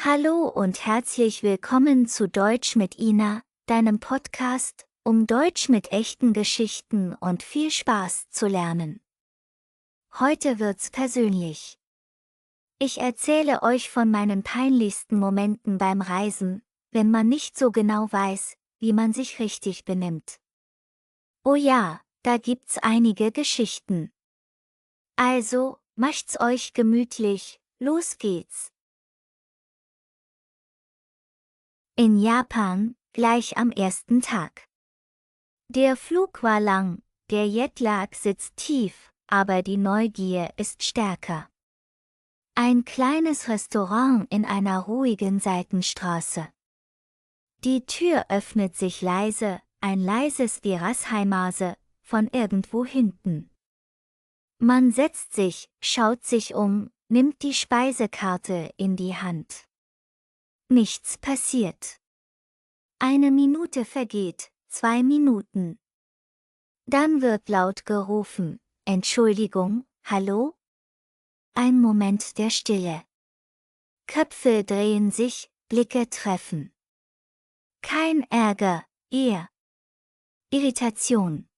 Hallo und herzlich willkommen zu Deutsch mit Ina, deinem Podcast, um Deutsch mit echten Geschichten und viel Spaß zu lernen. Heute wird's persönlich. Ich erzähle euch von meinen peinlichsten Momenten beim Reisen, wenn man nicht so genau weiß, wie man sich richtig benimmt. Oh ja, da gibt's einige Geschichten. Also, macht's euch gemütlich, los geht's. In Japan, gleich am ersten Tag. Der Flug war lang, der Jetlag sitzt tief, aber die Neugier ist stärker. Ein kleines Restaurant in einer ruhigen Seitenstraße. Die Tür öffnet sich leise, ein leises Gerasheimase, von irgendwo hinten. Man setzt sich, schaut sich um, nimmt die Speisekarte in die Hand. Nichts passiert. 1 Minute vergeht, 2 Minuten. Dann wird laut gerufen, Entschuldigung, hallo? Ein Moment der Stille. Köpfe drehen sich, Blicke treffen. Kein Ärger, eher Irritation.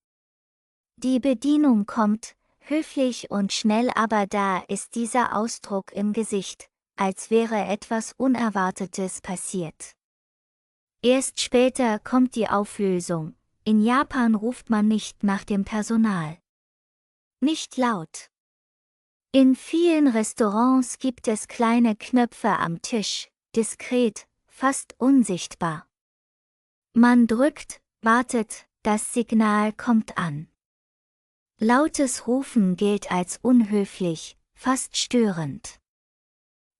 Die Bedienung kommt, höflich und schnell, aber da ist dieser Ausdruck im Gesicht, als wäre etwas Unerwartetes passiert. Erst später kommt die Auflösung. In Japan ruft man nicht nach dem Personal. Nicht laut. In vielen Restaurants gibt es kleine Knöpfe am Tisch, diskret, fast unsichtbar. Man drückt, wartet, das Signal kommt an. Lautes Rufen gilt als unhöflich, fast störend.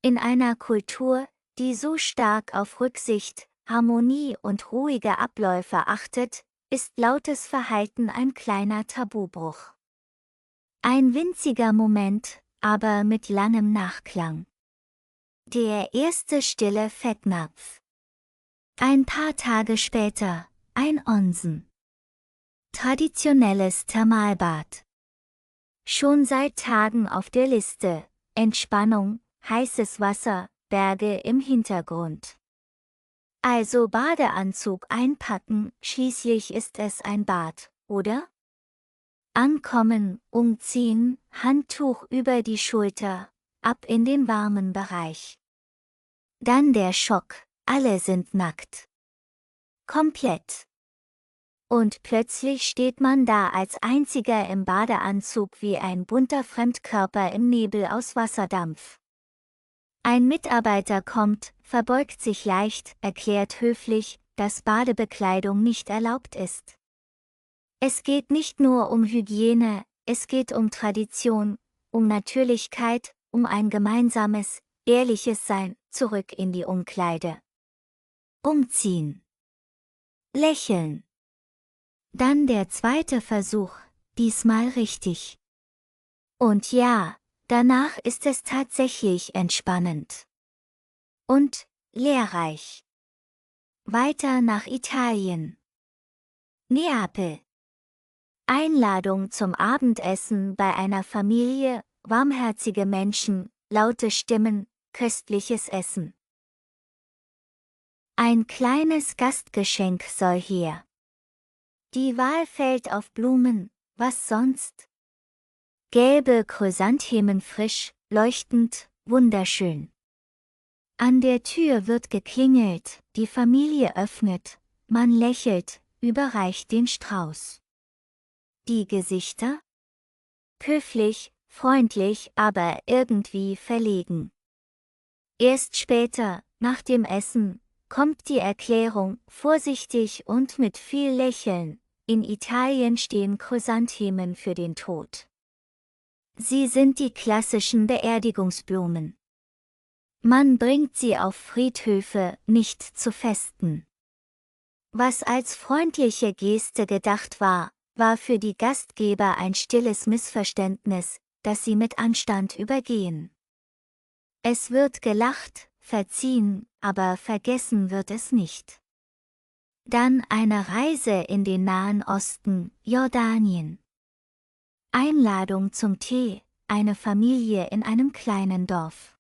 In einer Kultur, die so stark auf Rücksicht, Harmonie und ruhige Abläufe achtet, ist lautes Verhalten ein kleiner Tabubruch. Ein winziger Moment, aber mit langem Nachklang. Der erste stille Fettnapf. Ein paar Tage später, ein Onsen. Traditionelles Thermalbad. Schon seit Tagen auf der Liste, Entspannung, heißes Wasser, Berge im Hintergrund. Also Badeanzug einpacken, schließlich ist es ein Bad, oder? Ankommen, umziehen, Handtuch über die Schulter, ab in den warmen Bereich. Dann der Schock, alle sind nackt. Komplett. Und plötzlich steht man da als einziger im Badeanzug wie ein bunter Fremdkörper im Nebel aus Wasserdampf. Ein Mitarbeiter kommt, verbeugt sich leicht, erklärt höflich, dass Badebekleidung nicht erlaubt ist. Es geht nicht nur um Hygiene, es geht um Tradition, um Natürlichkeit, um ein gemeinsames, ehrliches Sein, zurück in die Umkleide. Umziehen. Lächeln. Dann der zweite Versuch, diesmal richtig. Und ja, danach ist es tatsächlich entspannend. Und lehrreich. Weiter nach Italien. Neapel. Einladung zum Abendessen bei einer Familie, warmherzige Menschen, laute Stimmen, köstliches Essen. Ein kleines Gastgeschenk soll her. Die Wahl fällt auf Blumen, was sonst? Gelbe Chrysanthemen frisch, leuchtend, wunderschön. An der Tür wird geklingelt, die Familie öffnet, man lächelt, überreicht den Strauß. Die Gesichter? Höflich, freundlich, aber irgendwie verlegen. Erst später, nach dem Essen, kommt die Erklärung, vorsichtig und mit viel Lächeln, in Italien stehen Chrysanthemen für den Tod. Sie sind die klassischen Beerdigungsblumen. Man bringt sie auf Friedhöfe, nicht zu Festen. Was als freundliche Geste gedacht war, war für die Gastgeber ein stilles Missverständnis, das sie mit Anstand übergehen. Es wird gelacht, verziehen, aber vergessen wird es nicht. Dann eine Reise in den Nahen Osten, Jordanien. Einladung zum Tee, eine Familie in einem kleinen Dorf.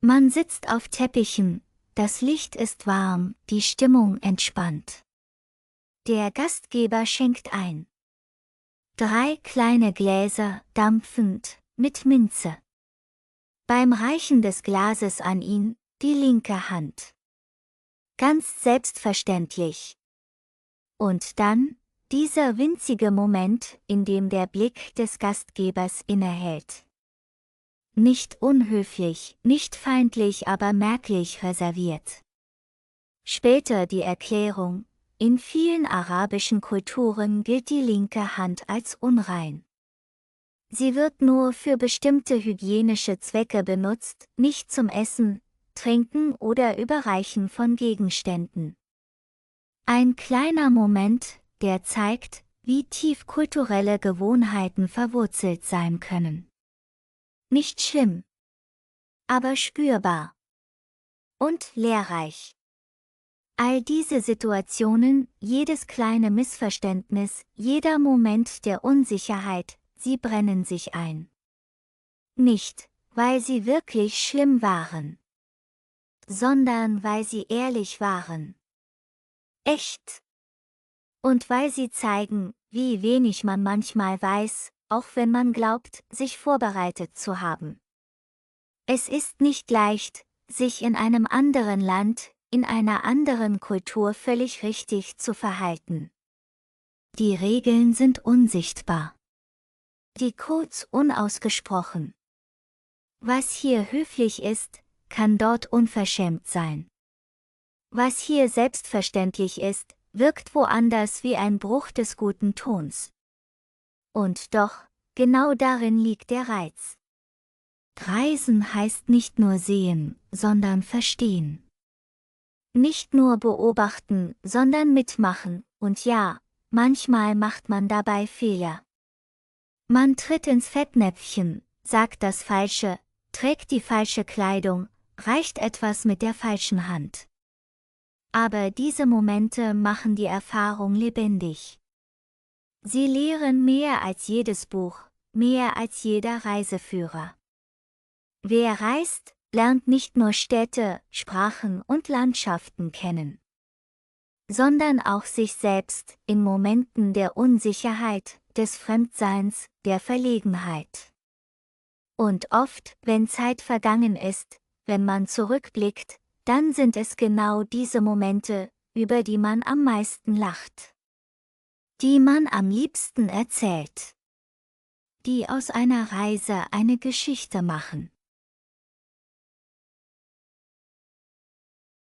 Man sitzt auf Teppichen, das Licht ist warm, die Stimmung entspannt. Der Gastgeber schenkt ein. 3 kleine Gläser, dampfend, mit Minze. Beim Reichen des Glases an ihn, die linke Hand. Ganz selbstverständlich. Und dann, dieser winzige Moment, in dem der Blick des Gastgebers innehält. Nicht unhöflich, nicht feindlich, aber merklich reserviert. Später die Erklärung: In vielen arabischen Kulturen gilt die linke Hand als unrein. Sie wird nur für bestimmte hygienische Zwecke benutzt, nicht zum Essen, Trinken oder Überreichen von Gegenständen. Ein kleiner Moment, der zeigt, wie tief kulturelle Gewohnheiten verwurzelt sein können. Nicht schlimm, aber spürbar. Und lehrreich. All diese Situationen, jedes kleine Missverständnis, jeder Moment der Unsicherheit, sie brennen sich ein. Nicht, weil sie wirklich schlimm waren, sondern weil sie ehrlich waren. Echt. Und weil sie zeigen, wie wenig man manchmal weiß, auch wenn man glaubt, sich vorbereitet zu haben. Es ist nicht leicht, sich in einem anderen Land, in einer anderen Kultur völlig richtig zu verhalten. Die Regeln sind unsichtbar. Die Codes unausgesprochen. Was hier höflich ist, kann dort unverschämt sein. Was hier selbstverständlich ist, wirkt woanders wie ein Bruch des guten Tons. Und doch, genau darin liegt der Reiz. Reisen heißt nicht nur sehen, sondern verstehen. Nicht nur beobachten, sondern mitmachen, und ja, manchmal macht man dabei Fehler. Man tritt ins Fettnäpfchen, sagt das Falsche, trägt die falsche Kleidung, reicht etwas mit der falschen Hand. Aber diese Momente machen die Erfahrung lebendig. Sie lehren mehr als jedes Buch, mehr als jeder Reiseführer. Wer reist, lernt nicht nur Städte, Sprachen und Landschaften kennen, sondern auch sich selbst in Momenten der Unsicherheit, des Fremdseins, der Verlegenheit. Und oft, wenn Zeit vergangen ist, wenn man zurückblickt, dann sind es genau diese Momente, über die man am meisten lacht. Die man am liebsten erzählt. Die aus einer Reise eine Geschichte machen.